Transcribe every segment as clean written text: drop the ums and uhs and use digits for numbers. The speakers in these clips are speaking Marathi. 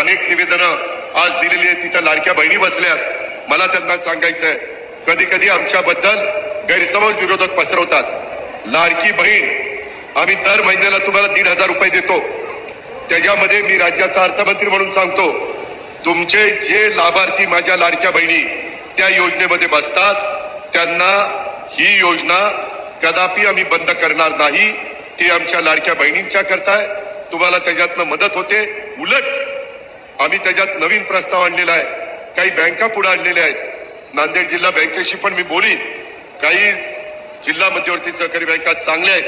अनेक निवेदनं आज दिलेली आहेत, तिथं लाडक्या बहिणी बसल्या. मला त्यांना सांगायचंय, कधी कधी आमच्याबद्दल गैरसमज विरोधक पसरवतात. लाडकी बहीण आम्ही दर महिन्याला तुम्हाला 1,500 रुपये देतो. त्याच्यामध्ये मी राज्याचा अर्थमंत्री म्हणून सांगतो, तुमचे जे लाभार्थी माझ्या लाडक्या बहिणी त्या योजनेमध्ये बसतात त्यांना ही योजना कदापि आम्ही बंद करणार नाही. ती आमच्या लाडक्या बहिणींच्या करताय, तुम्हाला त्याच्यातनं मदत होते. उलट आम्ही त्याच्यात नवीन प्रस्ताव आणलेला आहे. काही बँका पुढे आणलेल्या आहेत. नांदेड जिल्हा बँकेशी पण मी बोलीन. काही जिल्हा मध्यवर्ती सहकारी बँका चांगल्या आहेत,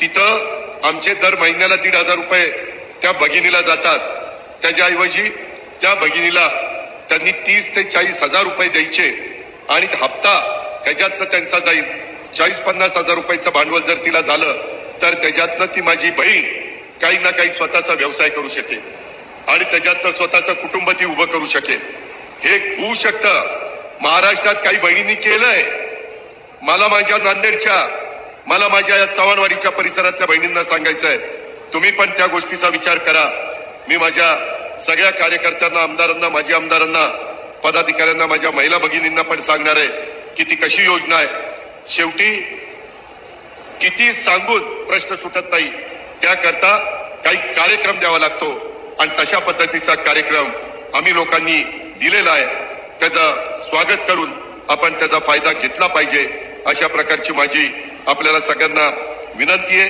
तिथं आमचे दर महिन्याला 1,500 रुपये त्या भगिनीला जातात. त्याच्याऐवजी त्या भगिनीला त्यांनी 30 ते 40,000 रुपये द्यायचे आणि हप्ता त्याच्यातनं त्यांचा जाईल. 40-50 हजार रुपयाचं भांडवल जर तिला झालं तर त्याच्यातनं ती माझी बहीण काही ना काही स्वतःचा व्यवसाय करू शकेल आणि त्याच्यातनं स्वतःचं कुटुंब ती उभं करू शकेल. हे होऊ शकतं. महाराष्ट्रात काही बहिणींनी केलंय. मला माझ्या नांदेडच्या, मला माझ्या या चव्हाणवाडीच्या परिसरातल्या बहिणींना सांगायचंय, तुम्ही पण त्या गोष्टीचा विचार करा. मी माझ्या सगळ्या कार्यकर्त्यांना, आमदारांना, माझ्या आमदारांना, पदाधिकाऱ्यांना, माझ्या महिला भगिनींना पण सांगणार आहे की ती कशी योजना आहे. शेवटी किती सांगून प्रश्न सुटत नाही, त्याकरता काही कार्यक्रम द्यावा लागतो आणि तशा पद्धतीचा कार्यक्रम आम्ही लोकांनी दिलेला आहे. त्याचं स्वागत करून आपण त्याचा फायदा घेतला पाहिजे, अशा प्रकारची माझी आपल्याला सगळ्यांना विनंती आहे.